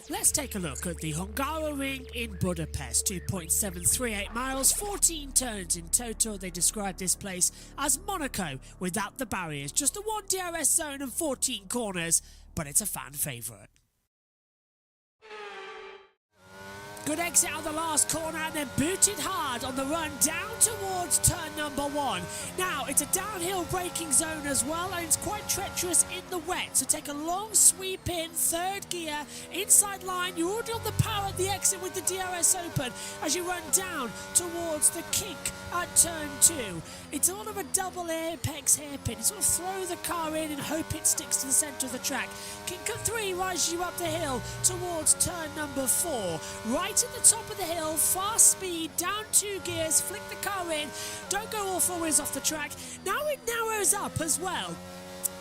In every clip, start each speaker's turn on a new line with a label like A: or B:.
A: Let's take a look at the Hungaroring in Budapest. 2.738 miles, 14 turns in total. They describe this place as Monaco without the barriers. Just the one DRS zone and 14 corners, but it's a fan favourite. Good exit on the last corner and then booted hard on the run down towards turn number 1. Now, it's a downhill braking zone as well, and it's quite treacherous in the wet. So take a long sweep in, third gear, inside line. You're already on the power at the exit with the DRS open as you run down towards the kink at turn 2. It's all of a double apex hairpin. You sort of throw the car in and hope it sticks to the centre of the track. Kink at 3 rises you up the hill towards turn number 4. Right at the top of the hill, fast speed, down 2 gears, flick the car in, don't go all 4 wheels off the track. Now it narrows up as well.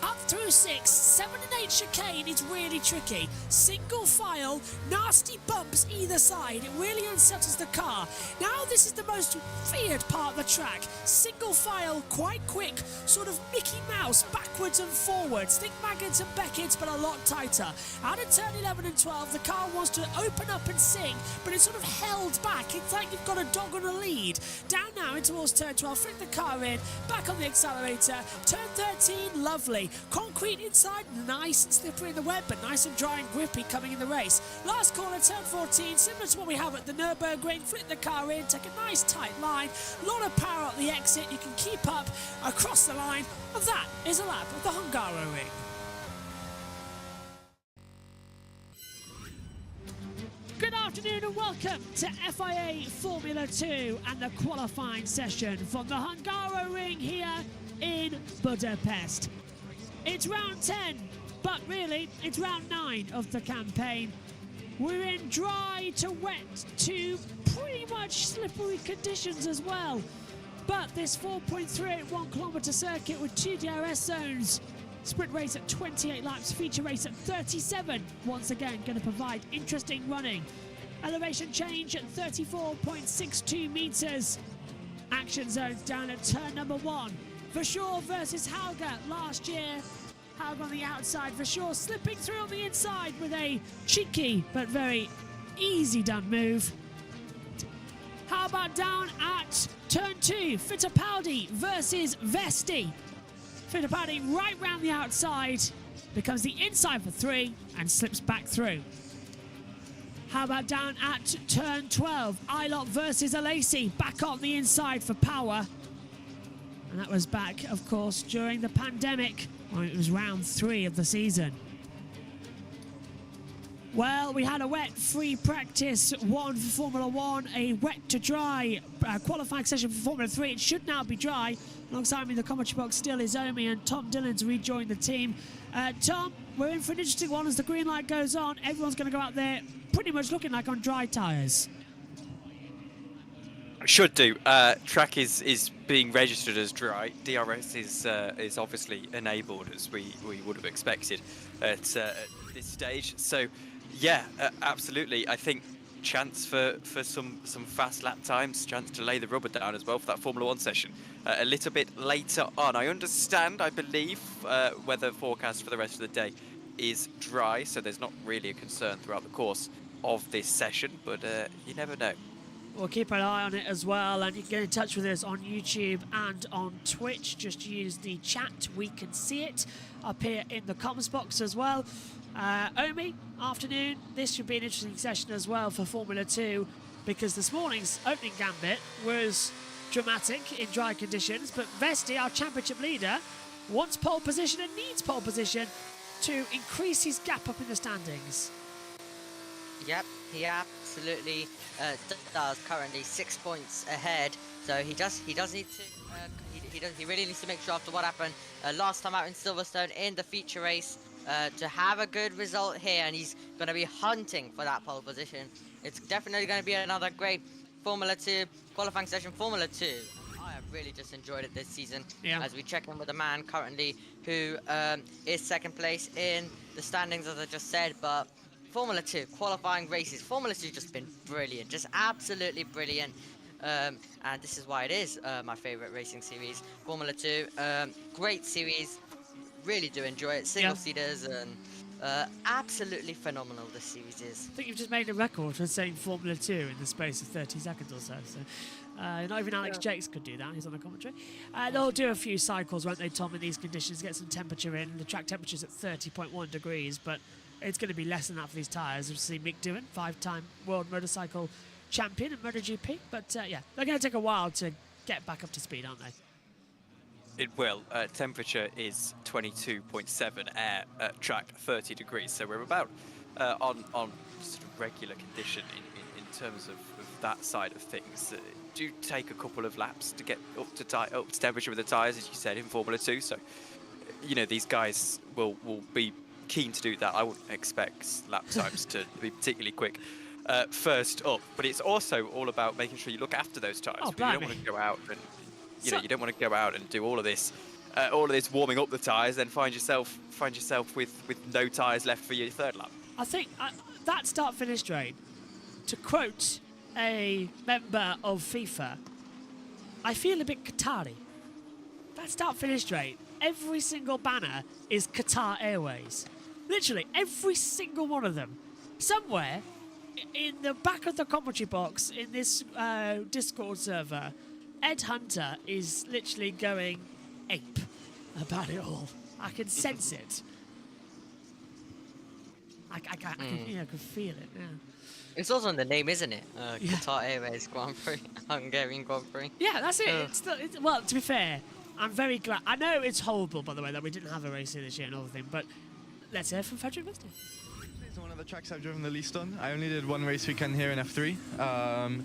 A: Up through 6, 7 and 8 chicane is really tricky. Single file, nasty bumps either side. It really unsettles the car. Now this is the most feared part of the track. Single file, quite quick, sort of Mickey Mouse, backwards and forwards. Think Maggotts and Beckett's, but a lot tighter. Out of turn 11 and 12, the car wants to open up and sing, but it's sort of held back. It's like you've got a dog on a lead. Down now in towards turn 12, flick the car in, back on the accelerator. Turn 13, lovely. Concrete inside, nice and slippery in the wet, but nice and dry and grippy coming in the race. Last corner, turn 14, similar to what we have at the Nürburgring. Flip the car in, take a nice tight line, a lot of power at the exit. You can keep up across the line, and that is a lap of the Hungaroring. Good afternoon and welcome to FIA Formula 2 and the qualifying session from the Hungaroring here in Budapest. It's round 10, but really it's round 9 of the campaign. We're in dry to wet to pretty much slippery conditions as well. But this 4.381 kilometre circuit with 2 DRS zones, sprint race at 28 laps, feature race at 37, once again going to provide interesting running. Elevation change at 34.62 metres. Action zones down at turn number 1. Verschoor versus Hauger last year. Hauger on the outside, Verschoor slipping through on the inside with a cheeky but very easy done move. How about down at turn 2, Fittipaldi versus Vesti. Fittipaldi right round the outside, becomes the inside for 3 and slips back through. How about down at turn 12, Ilott versus Alesi, back on the inside for power. And that was back, of course, during the pandemic, when it was round 3 of the season. Well, we had a wet free practice 1 for Formula 1, a wet to dry qualifying session for Formula 3. It should now be dry. Alongside me in the commentary box still is Omi, and Tom Dillon's rejoined the team. Tom, we're in for an interesting one as the green light goes on. Everyone's going to go out there pretty much looking like on dry tyres.
B: Should do. Track is being registered as dry. DRS is obviously enabled, as we would have expected at this stage. So, yeah, absolutely. I think chance for some fast lap times, chance to lay the rubber down as well for that Formula 1 session. A little bit later on. I understand, I believe, weather forecast for the rest of the day is dry, so there's not really a concern throughout the course of this session, but you never know.
A: We'll keep an eye on it as well, and you can get in touch with us on YouTube and on Twitch. Just use the chat, we can see it up here in the comments box as well. Omi, afternoon. This should be an interesting session as well for Formula 2, because this morning's opening gambit was dramatic in dry conditions, but Vesti, our championship leader, wants pole position and needs pole position to increase his gap up in the standings.
C: Yep, he absolutely does. Currently 6 points ahead, so he does need to he really needs to make sure after what happened last time out in Silverstone in the feature race to have a good result here, and he's going to be hunting for that pole position. It's definitely going to be another great Formula 2 qualifying session. Formula 2, I have really just enjoyed it this season.
A: Yeah.
C: As we check in with a man currently who is second place in the standings, as I just said. But Formula 2 qualifying races, Formula 2 just been brilliant, just absolutely brilliant. And this is why it is my favorite racing series, Formula 2. Great series, really do enjoy it. Single seaters and absolutely phenomenal. This series is.
A: I think you've just made a record for saying Formula 2 in the space of 30 seconds or so. Not even Alex Jakes could do that. He's on the commentary. They'll do a few cycles, won't they, Tom, in these conditions, get some temperature in. The track temperature's at 30.1 degrees, but it's going to be less than that for these tyres. We'll see Mick Doohan, 5-time world motorcycle champion in MotoGP. But yeah, they're going to take a while to get back up to speed, aren't they?
B: It will. Temperature is 22.7, air at track 30 degrees. So we're about on sort of regular condition in terms of that side of things. Do take a couple of laps to get up to temperature with the tyres, as you said, in Formula 2. So, you know, these guys will be keen to do that. I wouldn't expect lap times to be particularly quick first up. But it's also all about making sure you look after those tyres.
A: Oh,
B: You don't want to go out and... You know, you don't want to go out and do all of this warming up the tyres, then find yourself with no tyres left for your third lap.
A: I think that start-finish straight, to quote a member of FIFA, I feel a bit Qatari. That start-finish straight, every single banner is Qatar Airways. Literally, every single one of them. Somewhere in the back of the commentary box in this Discord server, Ed Hunter is literally going ape about it all. I can sense it. I can feel it, yeah.
C: It's also in the name, isn't it? Qatar Airways Grand Prix, Hungarian Grand Prix.
A: Yeah, that's it. Well, to be fair, I'm very glad. I know it's horrible, by the way, that we didn't have a race here this year and everything, but let's hear from Frederick Vista.
D: It's one of the tracks I've driven the least on. I only did one race weekend here in F3.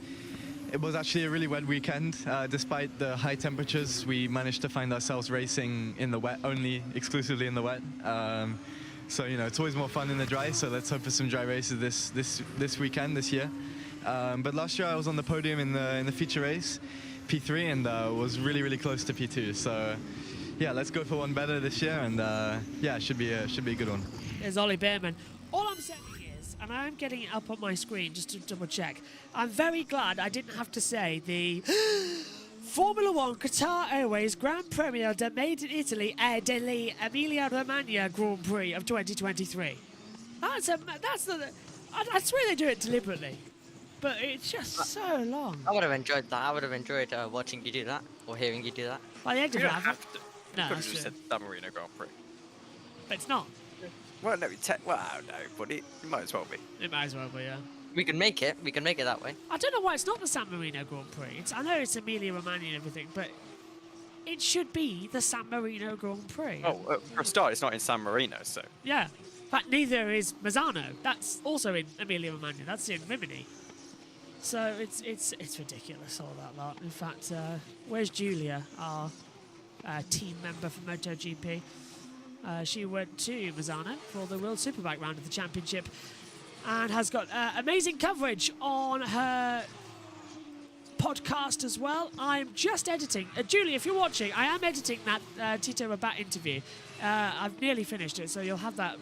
D: It was actually a really wet weekend. Despite the high temperatures, we managed to find ourselves racing in the wet, exclusively in the wet. So, you know, it's always more fun in the dry, so let's hope for some dry races this weekend, this year. But last year I was on the podium in the feature race, P3, and was really, really close to P2. So, yeah, let's go for one better this year, and yeah, it should be a good one.
A: There's Ollie Bearman. All I'm saying is, and I'm getting it up on my screen just to double check, I'm very glad I didn't have to say the Formula 1 Qatar Airways Grand Premio de Made in Italy delle Emilia Romagna Grand Prix of 2023. I swear they do it deliberately, but it's just so long.
C: I would have enjoyed that. I would have enjoyed watching you do that, or hearing you do that.
A: By the end of
B: You
A: it,
B: don't have to.
A: no,
B: You could have
A: that's
B: just
A: true.
B: said San Marino Grand Prix.
A: But it's not.
B: Well, no, but it might as well be.
A: It might as well be, yeah.
C: We can make it. We can make it that way.
A: I don't know why it's not the San Marino Grand Prix. I know it's Emilia Romagna and everything, but it should be the San Marino Grand Prix.
B: Oh, for a start, it's not in San Marino, so.
A: Yeah. In fact, neither is Mazzano. That's also in Emilia Romagna. That's in Rimini. So it's ridiculous, all that lot. In fact, where's Julia, our team member from MotoGP? She went to Mazzano for the World Superbike round of the championship and has got amazing coverage on her podcast as well. I'm just editing. Julie, if you're watching, I am editing that Tito Rabat interview. I've nearly finished it, so you'll have that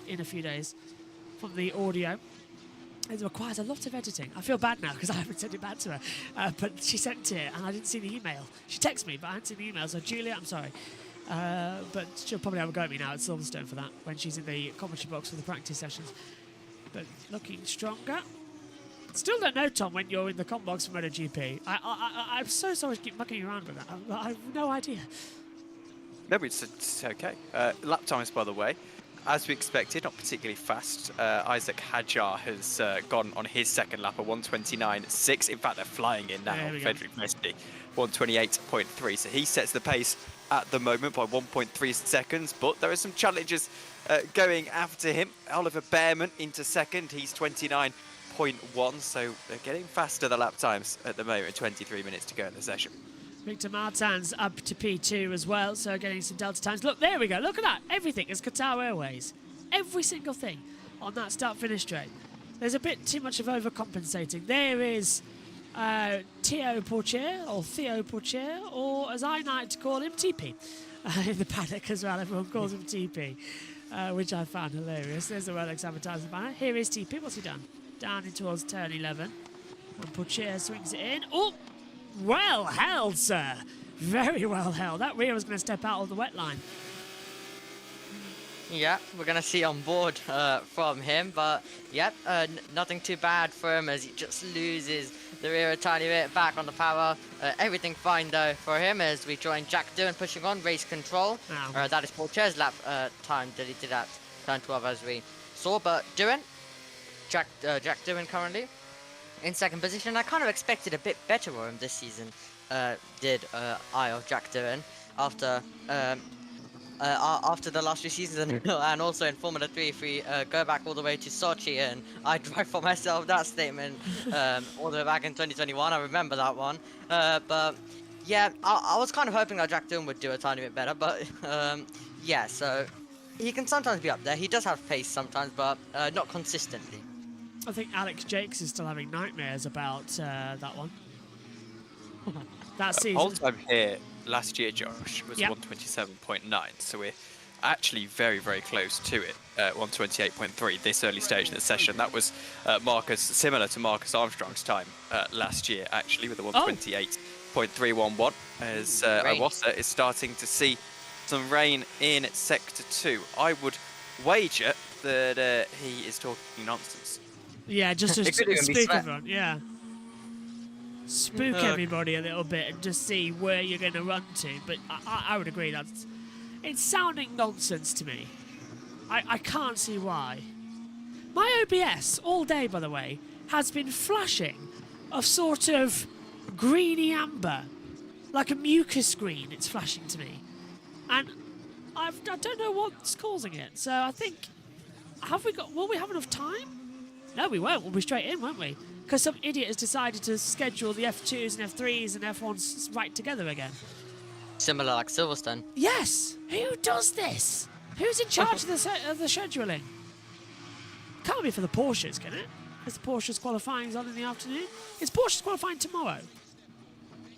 A: in a few days from the audio. It requires a lot of editing. I feel bad now because I haven't sent it back to her. But she sent it and I didn't see the email. She texted me, but I hadn't seen the email. So, Julia, I'm sorry. But she'll probably have a go at me now at Silverstone for that when she's in the commentary box for the practice sessions. But looking stronger. Still don't know, Tom, when you're in the comp box for MotoGP. I'm so sorry to keep mucking around with that. I have no idea.
B: No, it's okay. Lap times, by the way, as we expected, not particularly fast. Isaac Hadjar has gone on his second lap at 1:29.6. In fact, they're flying in now. Frederick Vesti, 1:28.3. So he sets the pace at the moment by 1.3 seconds. But there are some challenges going after him. Oliver Bearman into second. He's 29.1. So they're getting faster, the lap times at the moment. 23 minutes to go in the session.
A: Victor Martin's up to P2 as well, so getting some delta times. Look, there we go. Look at that. Everything is Qatar Airways. Every single thing on that start-finish straight. There's a bit too much of overcompensating. There is Theo Portier, or Theo Portier, or as I like to call him, TP. In the paddock as well, everyone calls him TP, which I found hilarious. There's the Rolex advertising banner. Here is TP, what's he done? Down in towards turn 11. And Portier swings it in. Oh, well held, sir. Very well held. That rear was going to step out of the wet line.
C: Yeah, we're gonna see on board from him, but yep, nothing too bad for him as he just loses the rear a tiny bit back on the power. Everything fine though for him as we join Jack Doohan pushing on race control.
A: Ow.
C: That is Portier's lap time that he did at turn 12 as we saw, but Doohan, Jack Doohan currently in second position. I kind of expected a bit better for him this season. Did I of Jack Doohan after the last few seasons and also in Formula 3 if we go back all the way to Sochi, and I drive for myself that statement all the way back in 2021, I remember that one. But yeah, I was kind of hoping that Jack Doohan would do a tiny bit better, but yeah, so he can sometimes be up there. He does have pace sometimes, but not consistently.
A: I think Alex Jakes is still having nightmares about that one. That season.
B: Whole time here last year, Josh, was
A: Yep.
B: 127.9, so we're actually very, very close to it. 128.3 this early stage in the session. That was similar to Marcus Armstrong's time last year, actually, with a 128.311, as
C: Rain.
B: Iwasa is starting to see some rain in Sector 2. I would wager that he is talking nonsense.
A: Yeah, just to
C: It could even be
A: spook
C: sweat.
A: everyone, yeah. Spook everybody a little bit and just see where you're going to run to. But I would agree it's sounding nonsense to me. I can't see why. My OBS all day, by the way, has been flashing a sort of greeny amber, like a mucus green. It's flashing to me, and I don't know what's causing it. So I think will we have enough time? No, we won't. We'll be straight in, won't we? Because some idiot has decided to schedule the F2s and F3s and F1s right together again.
C: Similar like Silverstone.
A: Yes! Who does this? Who's in charge of the scheduling? Can't be for the Porsches, can it? Because the Porsches qualifying's on in the afternoon. Is Porsches qualifying tomorrow?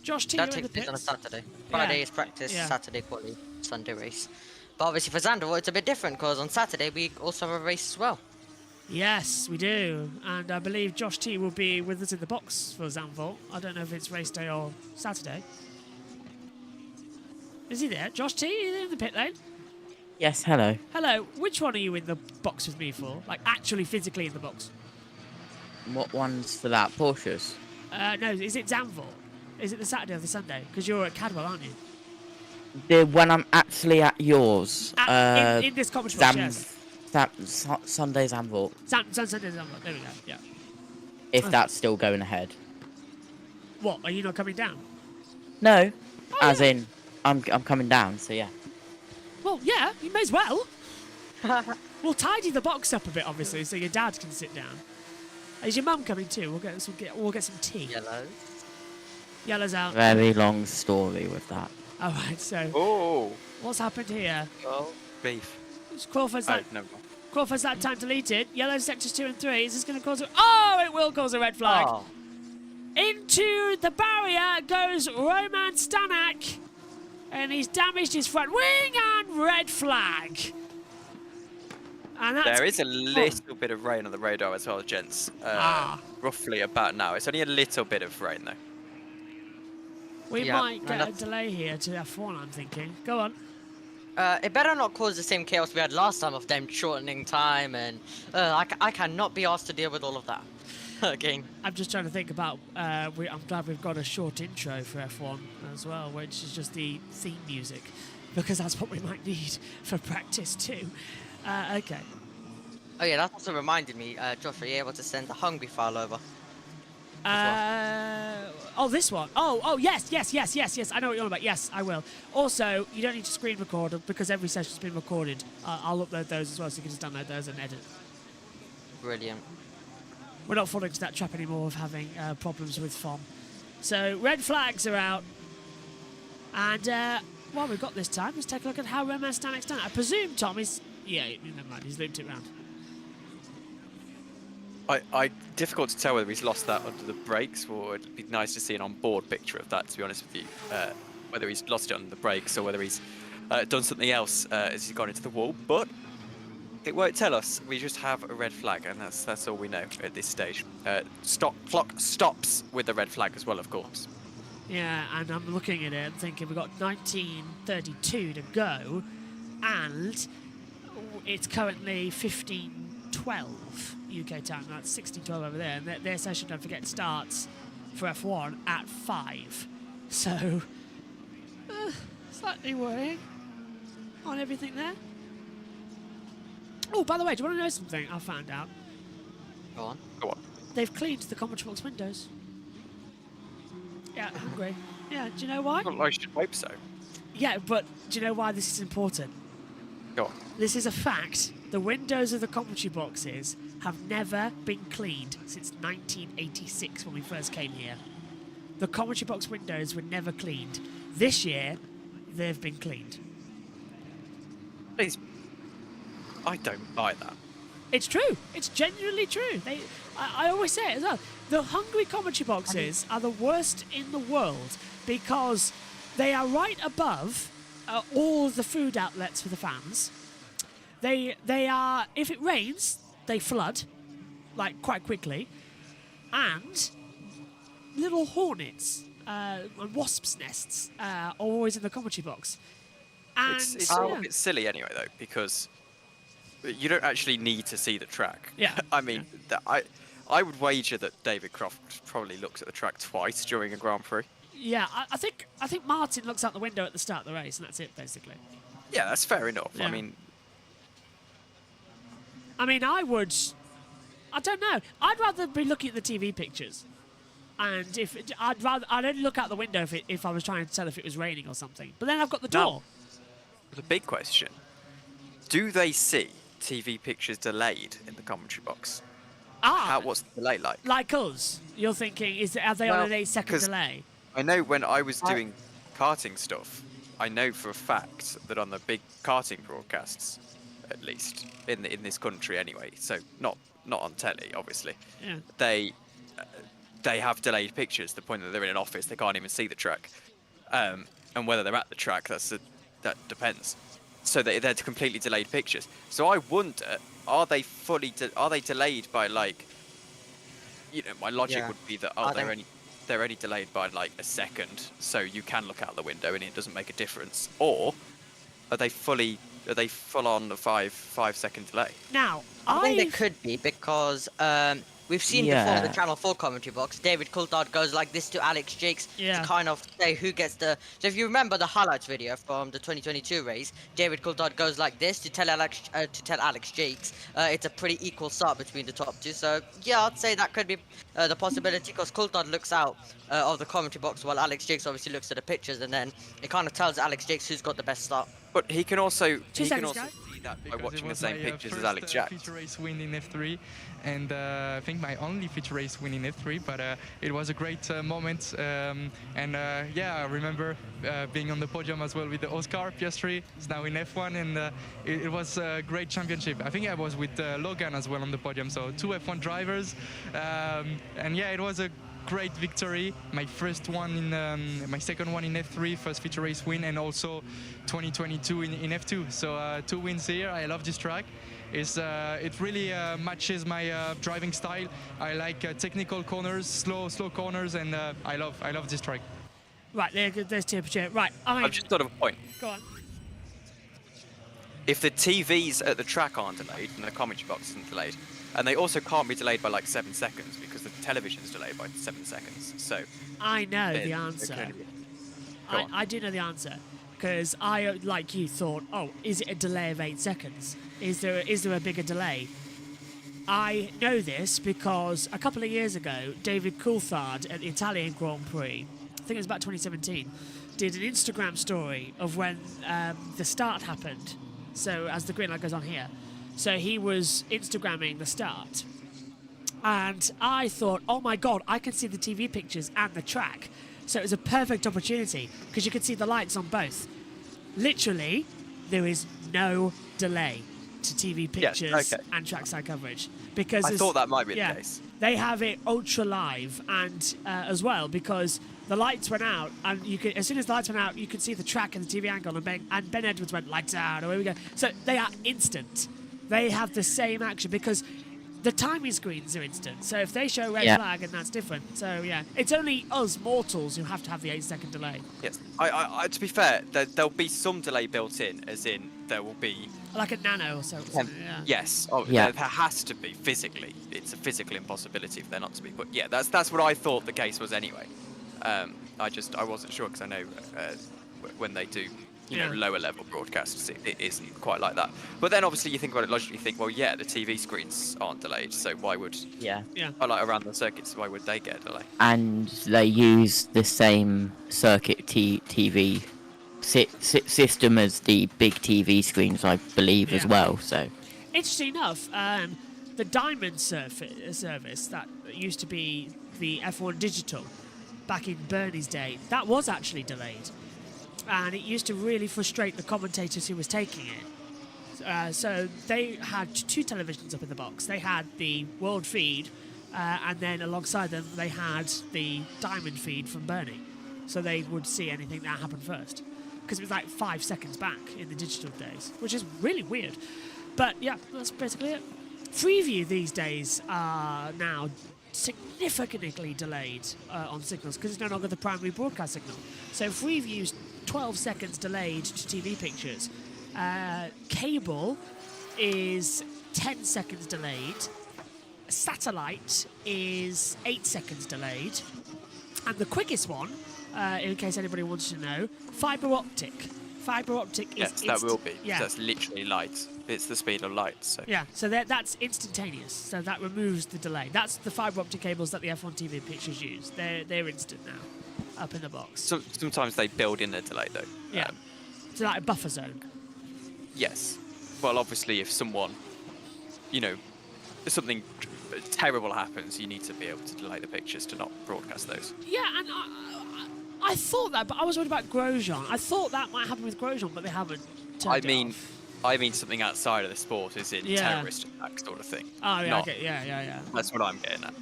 A: Josh T,
C: That
A: you're in the
C: takes place on a
A: pits.
C: Saturday. Friday is practice,
A: Yeah.
C: Saturday quali, Sunday race. But obviously for Zandvoort it's a bit different because on Saturday we also have a race as well.
A: Yes, we do. And I believe Josh T will be with us in the box for Zandvoort. I don't know if it's race day or Saturday. Is he there? Josh T, are you in the pit lane?
E: Yes, hello.
A: Hello, which one are you in the box with me for? Like, actually physically in the box?
E: What one's for that? Porsches?
A: No, is it Zandvoort? Is it the Saturday or the Sunday? Because you're at Cadwell, aren't you?
E: When I'm actually at yours.
A: In this commentary box, yes.
E: Sunday Zandvoort.
A: Sunday, Zandvoort. There we go, yeah.
E: If that's still going ahead.
A: What, are you not coming down?
E: No,
A: Oh,
E: as
A: yeah.
E: in, I'm coming down, so yeah.
A: Well, yeah, you may as well. We'll tidy the box up a bit, obviously, so your dad can sit down. Is your mum coming too? We'll get some tea.
C: Yellow.
A: Yellow's out.
E: Very long story with that.
A: All right, so
B: Oh,
A: what's happened here?
B: beef.
A: Crawford's
B: Oh,
A: that,
B: no.
A: Crawford's that time deleted. Yellow sectors 2 and 3. Is this going to cause a... Oh, it will cause a red flag.
C: Oh,
A: Into the barrier goes Roman Stanek. And he's damaged his front wing and red flag. And that's...
B: There is a little bit of rain on the radar as well, gents. Roughly about now. It's only a little bit of rain, though.
A: We
C: Yeah,
A: might
C: and
A: get a
C: that's-
A: delay here to F1, I'm thinking. Go on.
C: it better not cause the same chaos we had last time of them shortening time, and I cannot be asked to deal with all of that again.
A: I'm just trying to think about... I'm glad we've got a short intro for F1 as well, which is just the theme music. Because that's what we might need for practice too. Okay.
C: Oh yeah, that also reminded me, Josh, are you able to send the Hungry file over?
A: Oh, this one. Oh, yes. I know what you're on about. Yes, I will. Also, you don't need to screen record because every session's been recorded. I'll upload those as well, so you can just download those and edit.
C: Brilliant.
A: We're not falling into that trap anymore of having problems with FOM. So, red flags are out. And what we've got this time, let's take a look at how Roman Stanek's done. I presume Tom is... Yeah, never mind, he's looped it round.
B: I difficult to tell whether he's lost that under the brakes, or it'd be nice to see an on-board picture of that. To be honest with you, whether he's lost it under the brakes or whether he's done something else as he's gone into the wall. But it won't tell us. We just have a red flag, and that's all we know at this stage. Clock stops with the red flag as well, of course.
A: Yeah, and I'm looking at it and thinking we've got 19:32 to go, and it's currently 15:12 UK time. That's 16:12 over there, and their session, don't forget, starts for F1 at 5. So, slightly worrying on everything there. Oh, by the way, do you want to know something I found out?
C: Go on.
B: Go on.
A: They've cleaned the commentary box windows. Yeah, hungry. Yeah, do you know why?
B: Well, I should hope so.
A: Yeah, but do you know why this is important?
B: Go on.
A: This is a fact. The windows of the commentary boxes have never been cleaned since 1986 when we first came here. The commentary box windows were never cleaned. This year, they've been cleaned.
B: Please. I don't buy that.
A: It's true. It's genuinely true. I always say it as well. The Hungary commentary boxes are the worst in the world because they are right above all the food outlets for the fans. They are, if it rains, they flood, like quite quickly, and little hornets and wasps' nests are always in the commentary box. And
B: It's a bit silly anyway, though, because you don't actually need to see the track.
A: Yeah.
B: I mean, I would wager that David Croft probably looks at the track twice during a Grand Prix.
A: yeah, I think Martin looks out the window at the start of the race, and that's it basically.
B: Yeah, that's fair enough.
A: Yeah.
B: I mean,
A: I don't know. I'd rather be looking at the TV pictures, and I'd only look out the window if I was trying to tell if it was raining or something. But then I've got the
B: Now-
A: door.
B: the big question: do they see TV pictures delayed in the commentary box? What's the delay like?
A: Like us, you're thinking, are they on
B: Well,
A: an 8-second
B: 'cause-
A: delay?
B: I know when I was doing karting stuff, I know for a fact that on the big karting broadcasts, at least in this country anyway, so not on telly, obviously,
A: Yeah.
B: they have delayed pictures to the point that they're in an office, they can't even see the track, and whether they're at the track, that depends. So they're completely delayed pictures. So I wonder, are they delayed by like, my logic
C: Yeah.
B: would be that
C: I
B: they're
C: think-
B: only delayed by like a second, so you can look out the window and it doesn't make a difference, or are they full on a 5-second delay?
A: Now,
C: I think they could be because we've seen before
E: Yeah.
C: the Channel 4 commentary box, David Coulthard goes like this to Alex Jakes
A: Yeah.
C: to kind of say who gets the... So if you remember the highlights video from the 2022 race, David Coulthard goes like this to tell Alex Jakes it's a pretty equal start between the top two. So yeah, I'd say that could be the possibility because Coulthard looks out of the commentary box while Alex Jakes obviously looks at the pictures, and then it kind of tells Alex Jakes who's got the best start.
B: But he can also
A: seconds, guys.
B: see that by
D: Because it
B: watching the
D: was
B: same
D: my,
B: pictures as
D: first,
B: Alex Jacks.
D: feature race win in F3, and I think my only feature race win in F3. But it was a great moment, yeah, I remember being on the podium as well with the Oscar Piastri. It's now in F1, and it was a great championship. I think I was with Logan as well on the podium, so 2 F1 drivers, and yeah, it was a great victory. My first one in my second one in F3, first feature race win, and also 2022 in F2. So 2 wins here. I love this track. It really matches my driving style. I like technical corners, slow corners, and I love this track.
A: Right, there's temperature. Right, I mean,
B: I've just thought of a point.
A: go on.
B: If the TVs at the track aren't delayed and the commentary box isn't delayed, and they also can't be delayed by like 7 seconds because the television's delayed by 7 seconds. So
A: I know
B: then
A: the
B: there
A: answer.
B: can only be- Go on.
A: I do know the answer because I, like you, thought, oh, is it a delay of 8 seconds? Is there a bigger delay? I know this because a couple of years ago, David Coulthard at the Italian Grand Prix, I think it was about 2017, did an Instagram story of when the start happened. So as the green light goes on here. So he was Instagramming the start. And I thought, oh my God, I can see the TV pictures and the track. So it was a perfect opportunity because you could see the lights on both. Literally, there is no delay. to TV
B: Yeah,
A: pictures
B: okay.
A: and trackside coverage because
B: I
A: there's-
B: thought that might be
A: yeah,
B: the case.
A: they have it ultra live and as well because the lights went out and you could, as soon as the lights went out, you could see the track and the TV angle, and Ben Edwards went lights out, away we go. So they are instant. They have the same action because the timing screens are instant. So if they show red
E: Yeah.
A: flag, and that's different. So yeah, it's only us mortals who have to have the 8-second delay,
B: Yes. I to be fair, there'll be some delay built in, as in there will be.
A: like a nano or something. Yeah.
B: Yes. Oh,
E: Yeah.
B: there has to be physically. It's a physical impossibility for there not to be. But yeah, that's what I thought the case was anyway. I wasn't sure because I know when they do, you know,
A: Yeah.
B: lower level broadcasts, it isn't quite like that. But then obviously you think about it logically, you think, well, yeah, the TV screens aren't delayed, so why would,
E: Yeah.
A: Yeah.
B: like around the circuits, why would they get a delay?
E: And they use the same circuit TV system as the big TV screens, I believe, as
A: Yeah.
E: well. So
A: Interesting enough, the Diamond service that used to be the F1 Digital back in Bernie's day, that was actually delayed. And it used to really frustrate the commentators who was taking it. So they had two televisions up in the box. They had the world feed, and then alongside them they had the Diamond feed from Bernie. So they would see anything that happened first. Because it was like 5 seconds back in the digital days, which is really weird. But yeah, that's basically it. Freeview these days are now significantly delayed on signals because it's no longer the primary broadcast signal. So Freeview's 12 seconds delayed to TV pictures. Cable is 10 seconds delayed. Satellite is 8 seconds delayed. And the quickest one, in case anybody wants to know, fibre optic. Fibre optic is
B: Yes, that will be.
A: Yeah.
B: That's literally light. It's the speed of light. So.
A: Yeah, so that's instantaneous. So that removes the delay. That's the fibre optic cables that the F1 TV pictures use. They're instant now, up in the box.
B: Sometimes they build in a delay though.
A: Yeah. So like a buffer zone.
B: Yes. Well, obviously, if someone, you know, something terrible happens, you need to be able to delay the pictures to not broadcast those.
A: Yeah, and I thought that, but I was worried about Grosjean. I thought that might happen with Grosjean, but they haven't.
B: I
A: turned it
B: mean,
A: off.
B: I mean something outside of the sport, as in
A: Yeah.
B: terrorist attack sort of thing.
A: Oh yeah,
B: Not-
A: okay, yeah.
B: That's what I'm getting at.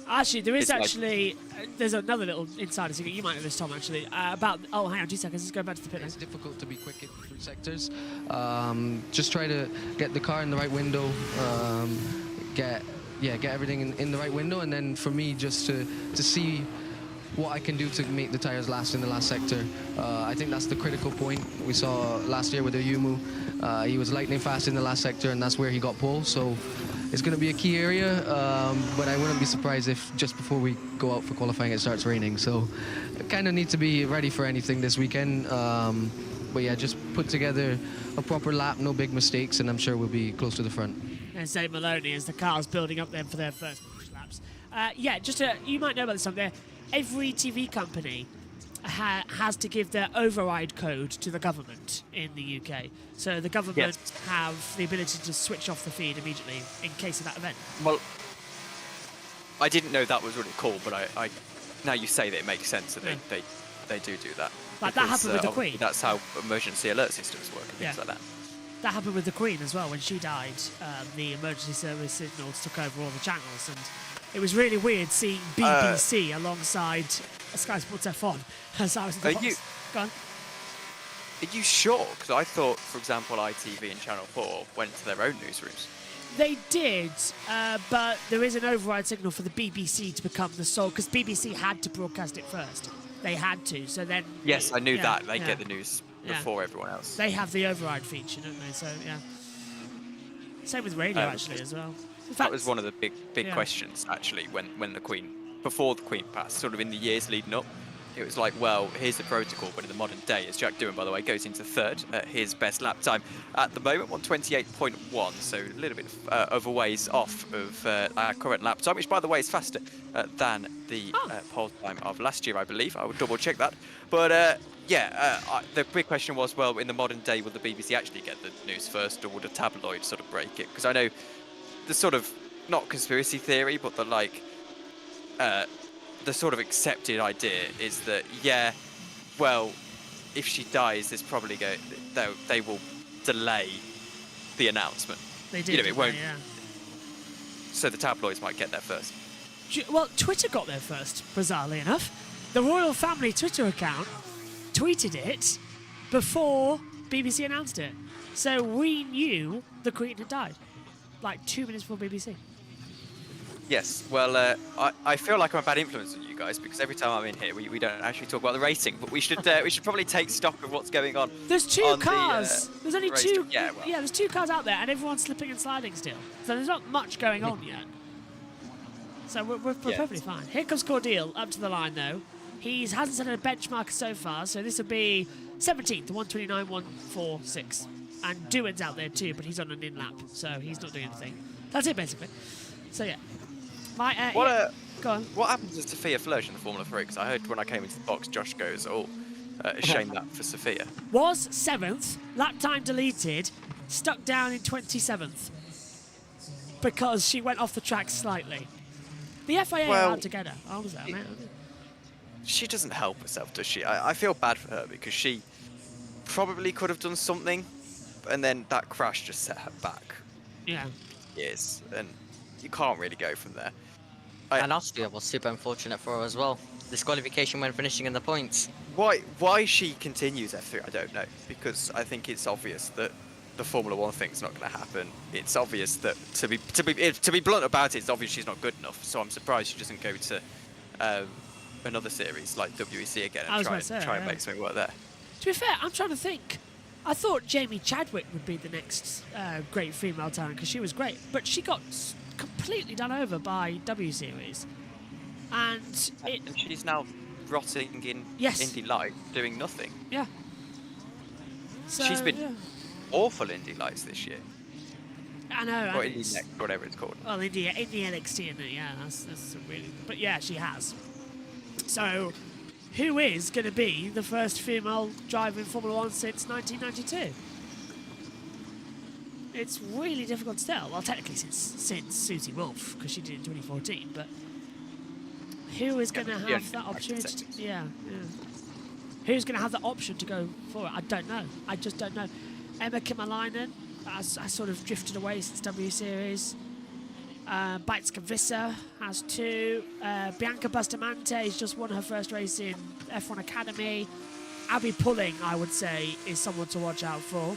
A: Actually, there is
B: It's like-
A: actually there's another little insider secret. You might know this, Tom. Actually, about hang on 2 seconds. Let's go back to the pit
F: It's
A: lane.
F: difficult to be quick in through sectors. Just try to get the car in the right window, get everything in the right window, and then for me just to see what I can do to make the tires last in the last sector. I think that's the critical point. We saw last year with Ayumu. He was lightning fast in the last sector, and that's where he got pole. So it's going to be a key area, but I wouldn't be surprised if just before we go out for qualifying it starts raining. So I kind of need to be ready for anything this weekend. But yeah, just put together a proper lap, no big mistakes, and I'm sure we'll be close to the front.
A: And Zane Maloney as the car's building up then for their first push laps. Yeah, just you might know about this one there. Every TV company has to give their override code to the government in the UK. So the government
B: Yes.
A: have the ability to switch off the feed immediately in case of that event.
B: Well, I didn't know that was what it called, but I now you say that it makes sense that they do that.
A: Like that
B: Because,
A: happened with the
B: obviously
A: Queen.
B: That's how emergency alert systems work and things
A: Yeah.
B: like that.
A: That happened with the Queen as well. When she died, the emergency service signals took over all the channels, and it was really weird seeing BBC alongside Sky Sports F1 as I was in the
B: Are
A: box.
B: you-
A: Go on.
B: Are you sure? Because I thought, for example, ITV and Channel 4 went to their own newsrooms.
A: They did, but there is an override signal for the BBC to become the sole, because BBC had to broadcast it first. They had to, so then...
B: Yes, I knew
A: yeah,
B: that. They
A: yeah.
B: get the news
A: Yeah.
B: before everyone else.
A: They have the override feature, don't they? So, yeah. Same with radio,
B: Um,
A: actually, as well. In
B: That
A: fact,
B: was one of the big
A: Yeah.
B: questions, actually, when the Queen, before the Queen passed, sort of in the years leading up. It was like, well, here's the protocol, but in the modern day, as Jack Doohan, by the way, goes into third at his best lap time at the moment, 1:28.1, so a little bit of a ways off of our current lap time, which, by the way, is faster than the pole time of last year, I believe. I would double check that. But the big question was, well, in the modern day, will the BBC actually get the news first, or would a tabloid sort of break it? Because I know the sort of, not conspiracy theory, but the sort of accepted idea is that, yeah, well, if she dies, there's probably they will delay the announcement.
A: They did.
B: You know, it
A: didn't
B: won't.
A: they? Yeah.
B: So the tabloids might get there first.
A: Well, Twitter got there first, bizarrely enough. The royal family Twitter account tweeted it before BBC announced it. So we knew the Queen had died, like 2 minutes before BBC.
B: Yes, well, I feel like I'm a bad influence on you guys because every time I'm in here, we don't actually talk about the racing, but we should probably take stock of what's going on.
A: There's two
B: on the,
A: cars. There's only
B: race
A: two.
B: track. Yeah, well.
A: There's 2 cars out there, and everyone's slipping and sliding still. So there's not much going on yet. So we're perfectly fine. Here comes Cordeal up to the line though. He hasn't set a benchmark so far, so this will be 17th, 129.146. And Dewan's out there too, but he's on an in lap, so he's not doing anything. That's it basically. So yeah. Go on.
B: What happens to Sophia Flörsch in the Formula 3? Because I heard when I came into the box, Josh goes, "Oh, a shame that for Sophia."
A: Was 7th, lap time deleted, stuck down in 27th because she went off the track slightly. The FIA
B: Well,
A: allowed to get her. I was there, mate.
B: She doesn't help herself, does she? I feel bad for her because she probably could have done something, and then that crash just set her back
A: Yeah.
B: years, and you can't really go from there.
C: And Austria was super unfortunate for her as well. Disqualification when finishing in the points.
B: Why she continues F3, I don't know, because I think it's obvious that the Formula 1 thing's not going to happen. It's obvious that to be blunt about it, it's obvious she's not good enough. So I'm surprised she doesn't go to another series like WEC again and try and make something work there.
A: To be fair, I'm trying to think. I thought Jamie Chadwick would be the next great female talent because she was great, but she got completely done over by W Series, and
B: she's now rotting in Indy Light, doing nothing.
A: Yeah. So,
B: She's been awful Indy Lights this year.
A: I know.
B: Or Indy Next, whatever it's called.
A: Well, Indy NXT, isn't it? Yeah, that's really. But yeah, she has. So, who is going to be the first female driver in Formula 1 since 1992? It's really difficult to tell. Well, technically since Susie Wolff, because she did it in 2014. But who is going to have that opportunity? Who's going to have the option to go for it? I don't know. I just don't know. Emma Kimalainen has sort of drifted away since W Series. Beitske Visser has 2. Bianca Bustamante has just won her first race in F1 Academy. Abby Pulling, I would say, is someone to watch out for,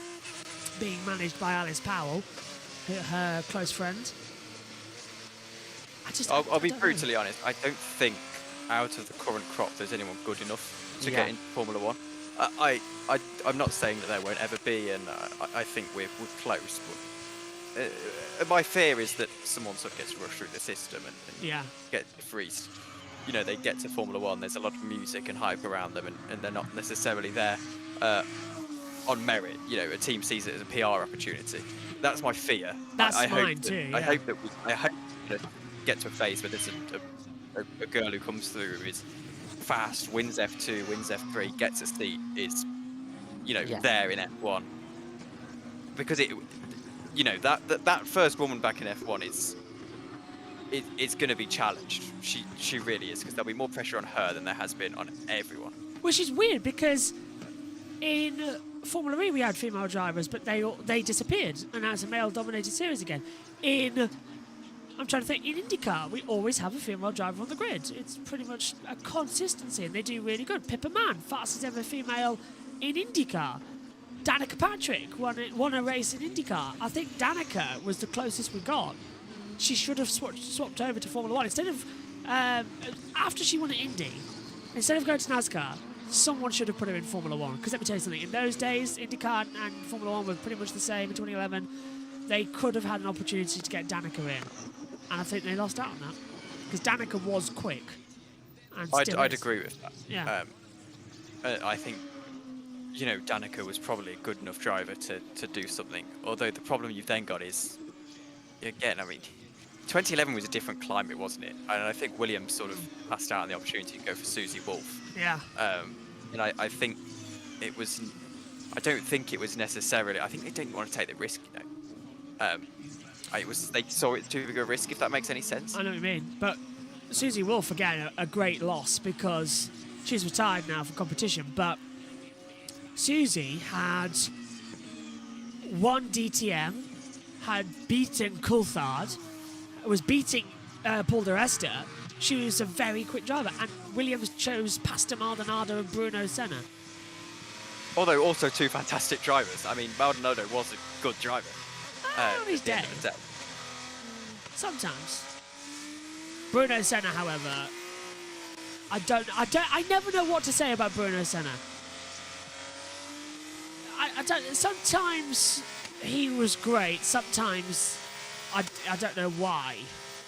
A: being managed by Alice Powell, her close friend.
B: I'll be brutally honest. I don't think out of the current crop there's anyone good enough to get into Formula 1. I'm not saying that there won't ever be, and I think we're close, but my fear is that someone sort of gets rushed through the system and get freezed. You know, they get to Formula 1, there's a lot of music and hype around them, and they're not necessarily there on merit. You know, a team sees it as a PR opportunity. That's my fear.
A: That's
B: I
A: mine
B: hope
A: too.
B: I hope that we get to a phase where there's a girl who comes through who is fast, wins F2, wins F3, gets a seat, is there in F1, because that first woman back in F1 it's going to be challenged. She really is, because there'll be more pressure on her than there has been on everyone.
A: Which is weird because in Formula E we had female drivers, but they disappeared, and now it's a male-dominated series again. I'm trying to think, in IndyCar, we always have a female driver on the grid. It's pretty much a consistency, and they do really good. Pippa Mann, fastest ever female in IndyCar. Danica Patrick won a race in IndyCar. I think Danica was the closest we got. She should have swapped over to Formula 1. Instead of, after she won at Indy, instead of going to NASCAR, someone should have put her in Formula 1. Because let me tell you something, in those days, IndyCar and Formula 1 were pretty much the same in 2011. They could have had an opportunity to get Danica in. And I think they lost out on that. Because Danica was quick. And
B: I'd agree with that.
A: Yeah.
B: I think, Danica was probably a good enough driver to do something. Although the problem you've then got is, again, 2011 was a different climate, wasn't it? And I think Williams sort of passed out on the opportunity to go for Susie Wolff.
A: Yeah.
B: And I think it was... I don't think it was necessarily... I think they didn't want to take the risk, they saw it too big a risk, if that makes any sense.
A: I know what you mean. But Susie Wolff, again, a great loss because she's retired now from competition. But Susie had 1 DTM had beaten Coulthard, was beating Paul di Resta, she was a very quick driver. And Williams chose Pastor Maldonado and Bruno Senna.
B: Although also two fantastic drivers. I mean, Maldonado was a good driver.
A: He's
B: at the end
A: dead.
B: of the day.
A: Sometimes. Bruno Senna, however, I never know what to say about Bruno Senna. I don't. Sometimes he was great. Sometimes I don't know why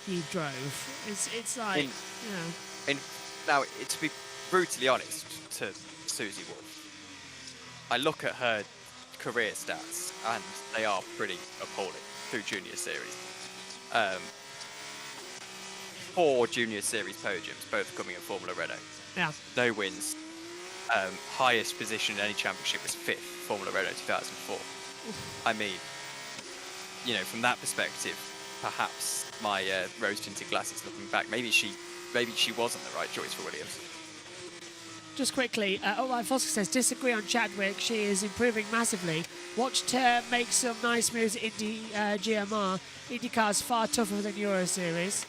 A: he drove. It's like,
B: Now, to be brutally honest to Susie Wolff, I look at her career stats and they are pretty appalling through Junior Series. 4 Junior Series podiums, both coming in Formula Renault.
A: yeah.
B: No wins. Highest position in any championship was 5th, Formula Renault 2004. I mean, from that perspective, perhaps my rose-tinted glasses looking back, maybe she wasn't the right choice for Williams.
A: Just quickly, Foster says, disagree on Chadwick. She is improving massively. Watched her make some nice moves at Indy GMR. IndyCar's far tougher than Euro Series.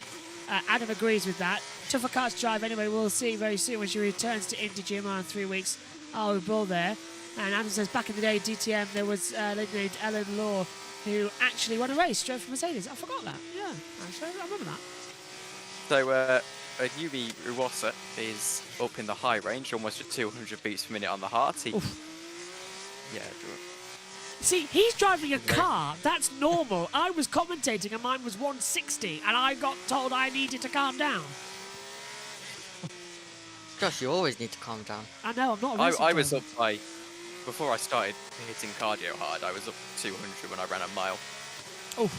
A: Adam agrees with that. Tougher cars to drive anyway. We'll see very soon when she returns to Indy GMR in 3 weeks. I'll be bull there. And Adam says, back in the day, DTM, there was a lady named Ellen Law who actually won a race, drove for Mercedes. I forgot that. Yeah, actually, I remember that.
B: So, Yumi Iwasa is up in the high range, almost at 200 beats per minute on the heart. Yeah.
A: See, he's driving a car. That's normal. I was commentating and mine was 160 and I got told I needed to calm down.
C: Josh, you always need to calm down.
A: I know, I'm not a racing
B: I was
A: driver.
B: up by, before I started hitting cardio hard, I was up 200 when I ran a mile.
A: Oh,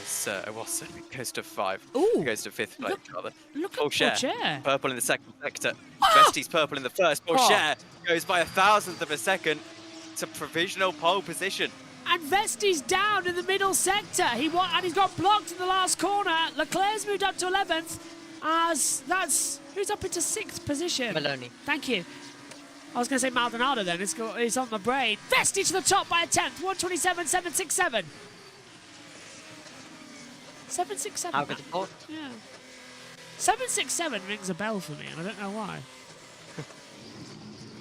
B: As Iwasa goes to 5.
A: Ooh.
B: Goes to 5th place, rather.
A: look at
B: Pourchaire, purple in the second sector. Vesti's purple in the first. Pourchaire goes by 1,000th of a second to provisional pole position.
A: And Vesti's down in the middle sector. And he's got blocked in the last corner. Leclerc's moved up to 11th. Who's up into 6th position?
C: Maloney.
A: Thank you. I was going to say Maldonado then. It's on the brain. Vesti to the top by a 10th. 127.767. 767.
C: How good report?
A: Yeah. 767 rings a bell for me, and I don't know why.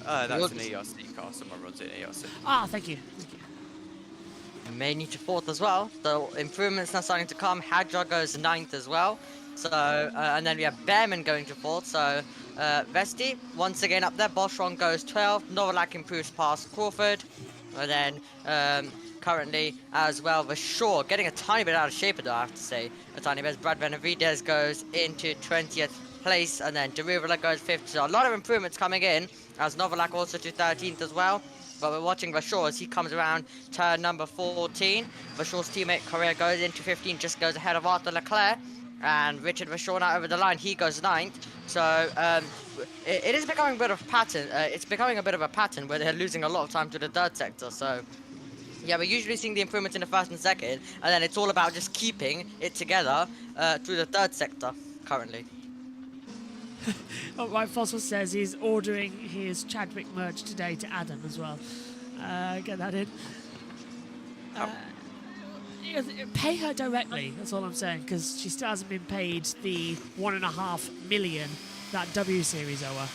B: That's an ERC car. Someone runs it in ERC.
A: Ah, thank you. Thank you.
C: May to 4th as well. The improvements now starting to come. Hadjar goes 9th as well. So, and then we have Behrman going to 4th. So, Vesti once again up there. Boschron goes 12th. Novalak improves past Crawford. And then currently as well, Vasseur getting a tiny bit out of shape, though, I have to say. A tiny bit. Brad Benavides goes into 20th place. And then Derivela goes 5th. So, a lot of improvements coming in. As Novalak also to 13th as well. But we're watching Vasseur as he comes around turn number 14. Vasseur's teammate Correa goes into 15, just goes ahead of Arthur Leclerc. And Richard Vasseur now over the line, he goes 9th. So it is becoming a bit of a pattern. It's becoming a bit of a pattern where they're losing a lot of time to the third sector. So yeah, we're usually seeing the improvements in the first and second. And then it's all about just keeping it together through the third sector currently.
A: Oh, right, Fossil says he's ordering his Chadwick merch today to Adam as well. Get that in. Pay her directly, that's all I'm saying, because she still hasn't been paid the $1.5 million that W Series owe her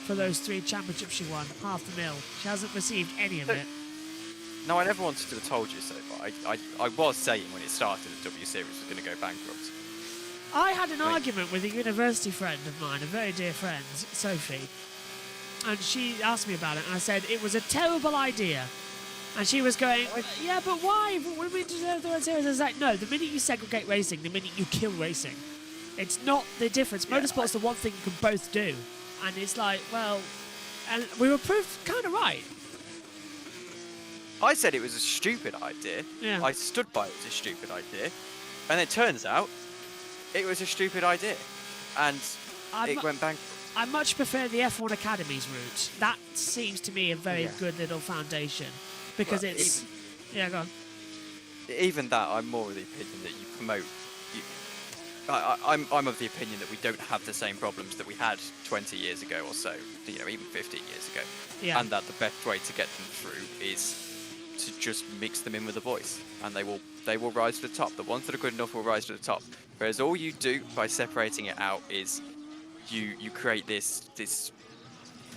A: for those 3 championships she won. $500,000. She hasn't received any of it.
B: No, I never wanted to have told you so, but I was saying when it started that W Series was going to go bankrupt.
A: I had an argument with a university friend of mine, a very dear friend, Sophie, and she asked me about it, and I said it was a terrible idea. And she was going, yeah, but why? Would we deserve the World Series? I was like, no, the minute you segregate racing, the minute you kill racing. It's not the difference. Motorsport's the one thing you can both do. And it's like, well, and we were proved kind of right.
B: I said it was a stupid idea.
A: Yeah.
B: I stood by it as a stupid idea. And it turns out it was a stupid idea. And it went bankrupt.
A: I much prefer the F1 Academy's route. That seems to me a very good little foundation. Because
B: Well,
A: it's... Yeah, go on.
B: Even that, I'm more of the opinion that you promote. I'm of the opinion that we don't have the same problems that we had 20 years ago or so, even 15 years ago.
A: Yeah.
B: And that the best way to get them through is to just mix them in with the boys, and they will rise to the top. The ones that are good enough will rise to the top. Whereas all you do by separating it out is you create this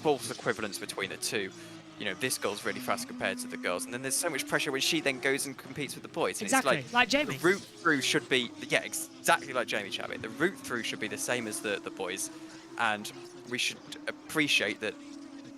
B: false equivalence between the two. You know, this girl's really fast compared to the girls, and then there's so much pressure when she then goes and competes with the boys. And
A: Exactly,
B: it's
A: like Jamie.
B: The route through should be, yeah, exactly like Jamie Chabot. The route through should be the same as the boys, and we should appreciate that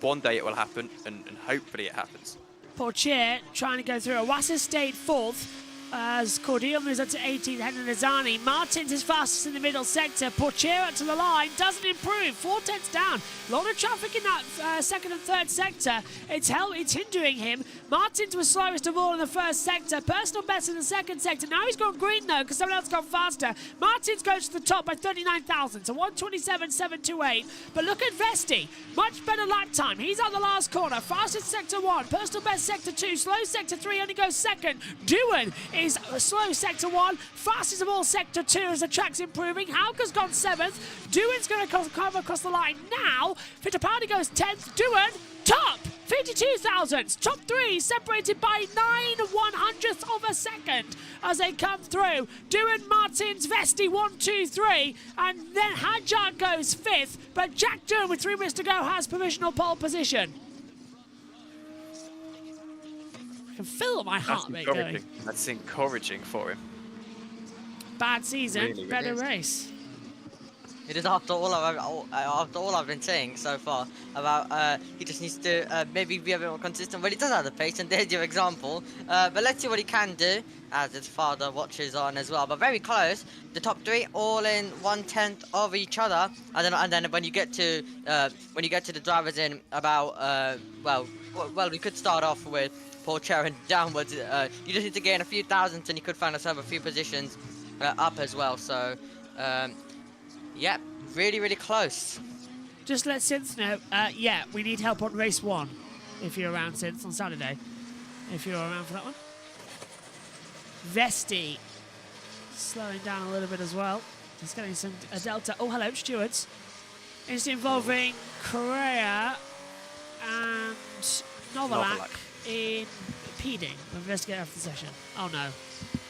B: one day it will happen, and hopefully it happens.
A: Portier trying to go through. Awasa stayed 4th as Cordial moves up to 18th. Henry Lazani. Martins is fastest in the middle sector. Portier up to the line. Doesn't improve. 4 tenths down. A lot of traffic in that second and third sector. It's hindering him. Martins was slowest of all in the first sector. Personal best in the second sector. Now he's gone green though because someone else gone faster. Martins goes to the top by 39,000. So 127.728. But look at Vesti. Much better lap time. He's on the last corner. Fastest sector 1. Personal best sector 2. Slow sector 3 only goes second. Dewan is slow sector 1. Fastest of all sector 2 as the track's improving. Hauke's gone 7th. Dewan's going to come across the line now. Fittipaldi goes 10th. Dewan top 52 thousandths. Top 3 separated by 9/100th of a second as they come through. Dewan, Martins, Vesti 1, 2, 3, and then Hadjar goes 5th. But Jack Dewan with 3 minutes to go has provisional pole position. I can feel my heartbeat going.
B: That's encouraging for him.
A: Bad season,
B: Really,
A: better
C: really.
A: race.
C: It is after all I've been saying so far about he just needs to maybe be a bit more consistent. Well, he does have the pace, and there's your example. But let's see what he can do as his father watches on as well. But very close. The top 3 all in 1/10 of each other, and then when you get to the drivers in about well, we could start off with Portier and downwards. You just need to gain a few thousandths, and you could find yourself a few positions up as well. So. Yep, really, really close.
A: Just let Synth know, yeah, we need help on race 1 if you're around, Synth, on Saturday. If you're around for that one. Vesti slowing down a little bit as well. Just getting some delta. Oh, hello, stewards. It's involving Correa and Novalak in impeding. We'll investigate after the session. Oh, no.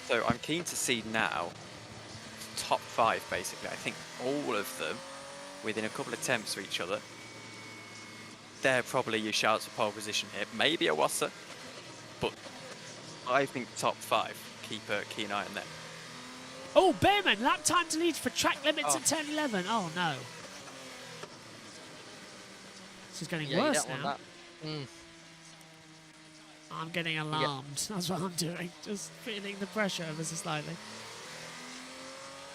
B: So I'm keen to see now top 5 basically. I think all of them within a couple of attempts of each other. They're probably your shouts for pole position here. Maybe Awasa, but I think top 5. Keep a keen eye on them.
A: Oh, Behrman, lap time to lead for track limits
B: Oh.
A: at turn 11. Oh, no. This is getting
C: Yeah, you
A: worse
C: don't
A: now.
C: want that.
A: I'm getting alarmed. That's what I'm doing. Just feeling the pressure ever so slightly.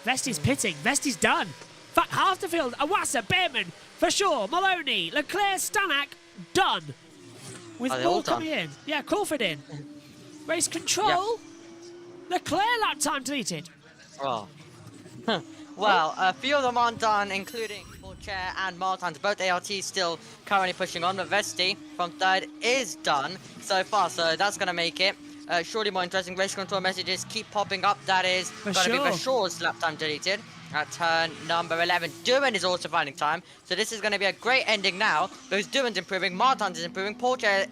A: Vesti's pitting. Vesti's done. Fuck, half the field. Awasa, Behrman, for sure. Maloney, Leclerc, Stanek, done. With
C: Are they all
A: more
C: done?
A: coming in. Yeah, Crawford in. Race control. Leclerc lap time deleted.
C: Oh. Well, a few of them aren't done, including Portier and Martins. Both ARTs still currently pushing on, but Vesti from 3rd is done so far, so that's going to make it. Surely more interesting race control messages keep popping up. That is going to be Versure's lap time deleted at turn number 11. Dewan is also finding time, so this is going to be a great ending now because Dewan's improving, Martins is improving, Portier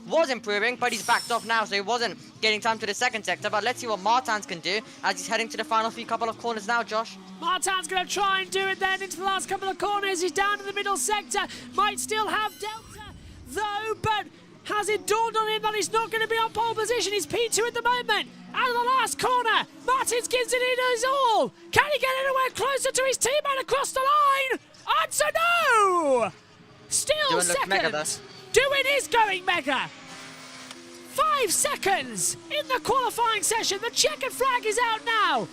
C: was improving, but he's backed off now, so he wasn't getting time to the second sector. But let's see what Martins can do as he's heading to the final few couple of corners now, Josh.
A: Martin's going to try and do it then into the last couple of corners. He's down in the middle sector. Might still have Delta, though, but has it dawned on him that he's not going to be on pole position? He's P2 at the moment. Out of the last corner. Martins gives it in his all. Can he get anywhere closer to his teammate across the line? Answer no! Still
C: Dewan looks mega, though.
A: second. Dewan is going mega. 5 seconds in the qualifying session. The checkered flag is out now.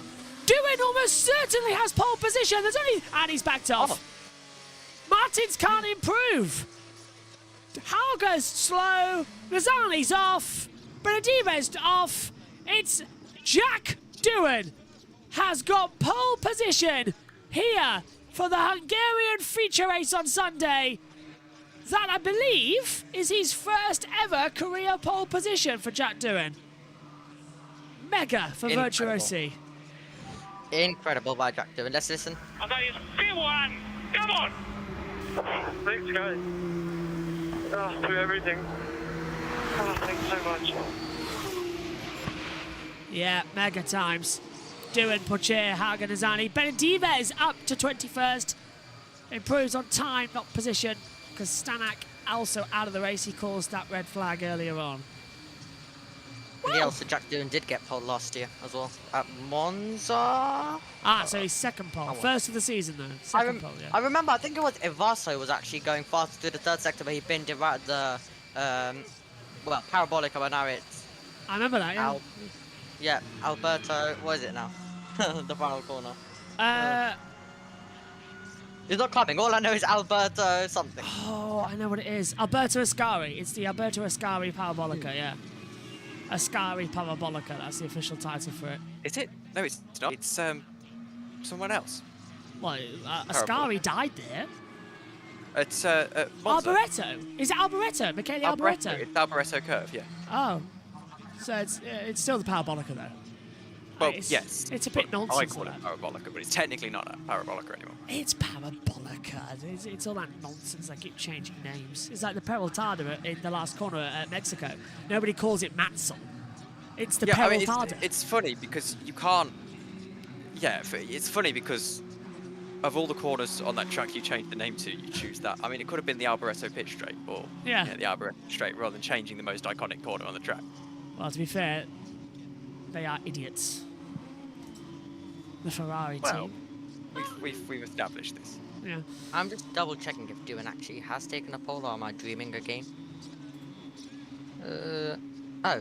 A: Dewan almost certainly has pole position. There's only... And he's backed off. Martins can't improve. Hauger's slow. Lazani's off. Benedive's off. It's Jack Dewan has got pole position here for the Hungarian feature race on Sunday. That, I believe, is his first ever career pole position for Jack Dewan. Mega for
C: Incredible.
A: Virtuosi.
C: Incredible by Jack Dewan. Let's listen.
G: And that is P1! Come on! Thanks, guys. Oh, for everything. Oh, thanks so much.
A: Yeah, mega times. Doohan, Pocher, Hagen, Azani. Benedives up to 21st. Improves on time, not position, because Stanek also out of the race. He caused that red flag earlier on.
C: And yeah, also Jack Doohan did get pole last year as well at Monza.
A: Ah, so he's second pole. First of the season, though. Second pole, yeah.
C: I remember, I think it was Evaso was actually going fast through the third sector, but he binned it right at the, well, Parabolica, but now it's...
A: I remember that, yeah.
C: Yeah, Alberto, what is it now? The final corner. He's not climbing, all I know is Alberto something.
A: Oh, I know what it is. Alberto Ascari. It's the Alberto Ascari Parabolica, yeah. Ascari Parabolica, that's the official title for it.
B: Is it? No, it's not. It's someone else.
A: Well, Ascari died there.
B: It's Monza.
A: Alboreto. Is it Alboreto? Michele Alboreto?
B: It's Alboreto Curve, yeah.
A: Oh. So it's still the Parabolica, though.
B: Well, yes.
A: It's a bit nonsense.
B: I call it Parabolica, but it's technically not a Parabolica anymore.
A: It's Parabolica. It's all that nonsense. They keep changing names. It's like the Peraltada in the last corner at Mexico. Nobody calls it Matzel. It's the Peraltada.
B: It's funny because you can't... Yeah, it's funny because of all the corners on that track you change the name to, you choose that. I mean, it could have been the Alboreto Pit Straight or the Alboreto Straight rather than changing the most iconic corner on the track.
A: Well, to be fair, they are idiots. The Ferrari team.
B: We've established this.
A: Yeah.
C: I'm just double checking if Doohan actually has taken a pole, or am I dreaming again? Oh,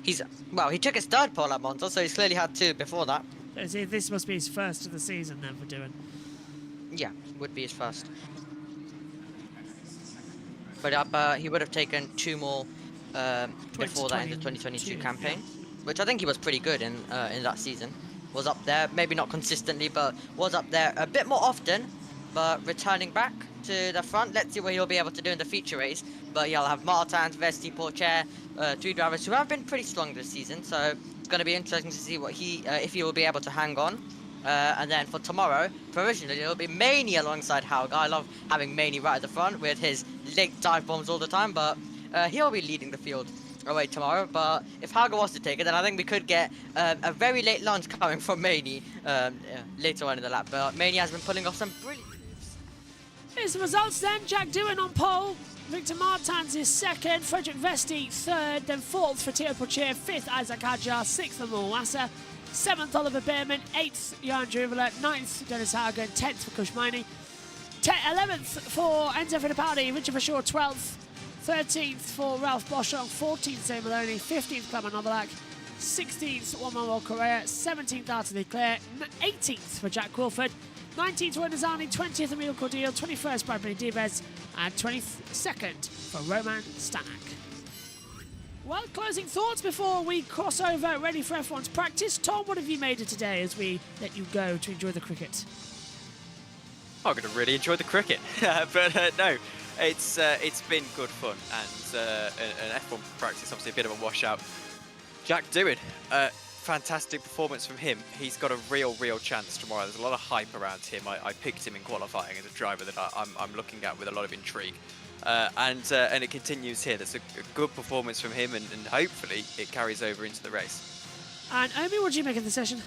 C: he took his third pole at Monza, so he's clearly had two before that.
A: This must be his first of the season then for Doohan.
C: Yeah, would be his first. But he would have taken two more before that in the 2022 campaign, which I think he was pretty good in that season. Was up there, maybe not consistently, but was up there a bit more often, but returning back to the front. Let's see what he'll be able to do in the feature race. But yeah, I'll have Martins, Vesti, Pocher, two drivers who have been pretty strong this season, so it's going to be interesting to see what if he will be able to hang on. And then for tomorrow, provisionally, it'll be Maney alongside Hauger. I love having Maney right at the front with his late dive bombs all the time, but he'll be leading the field away tomorrow. But if Hauger was to take it, then I think we could get a very late lunge coming from Maney later on in the lap. But Maney has been pulling off some brilliant moves.
A: Here's the results then. Jack Doohan on pole. Victor Martins is second. Frederick Vesti third. Then fourth for Theo Pocher. Fifth Isaac Hadjar. Sixth Amor Wassa. 7th Oliver Behrman, 8th Jan Druvela, 9th Dennis Hagen, 10th for Kushmani, 11th for Enzo Fittipaldi, Richard Verschoor 12th, 13th for Ralph Boschung, 14th Zane Maloney, 15th Clement Novalak, 16th Juan Manuel Correa, 17th Arthur Leclerc, 18th for Jack Wilford, 19th Roy Nazani, 20th Emilio Cordial, 21st Brad Benedives, and 22nd for Roman Stanek. Well, closing thoughts before we cross over, ready for F1's practice. Tom, what have you made of today as we let you go to enjoy the cricket?
B: I'm going to really enjoy the cricket, but no, it's been good fun, and an F1 practice, obviously a bit of a washout. Jack Doohan, fantastic performance from him. He's got a real chance tomorrow. There's a lot of hype around him. I picked him in qualifying as a driver that I'm looking at with a lot of intrigue. And it continues here. That's a good performance from him, and hopefully it carries over into the race.
A: And Omi, what did you make of the session?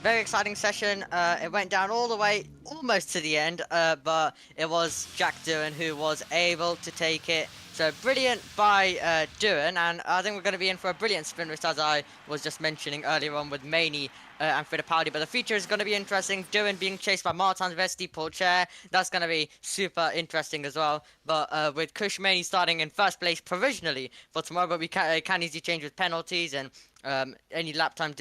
C: Very exciting session. It went down all the way, almost to the end, but it was Jack Doohan who was able to take it. So brilliant by Doohan, and I think we're going to be in for a brilliant sprint race, as I was just mentioning earlier on with Maney and Fittipaldi. But the feature is going to be interesting. Doohan being chased by Martins, Vesti, Pocher. That's going to be super interesting as well. But with Kush Maney starting in first place provisionally for tomorrow, but we can easily change with penalties and any lap time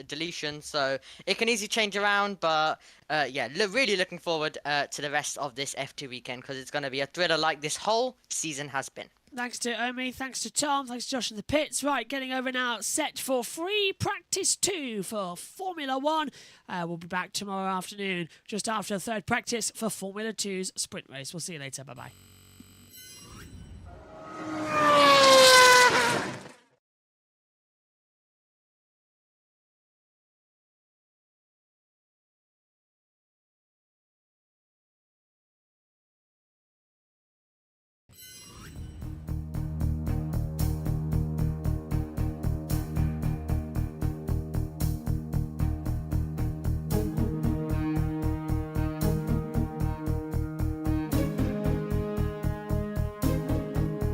C: deletion, so it can easily change around. But yeah, really looking forward to the rest of this F2 weekend, because it's going to be a thriller like this whole season has been.
A: Thanks to Omi, thanks to Tom, thanks to Josh in the pits. Right, getting over now, set for free practice 2 for Formula 1. We'll be back tomorrow afternoon, just after the third practice for Formula 2's sprint race. We'll see you later. Bye-bye.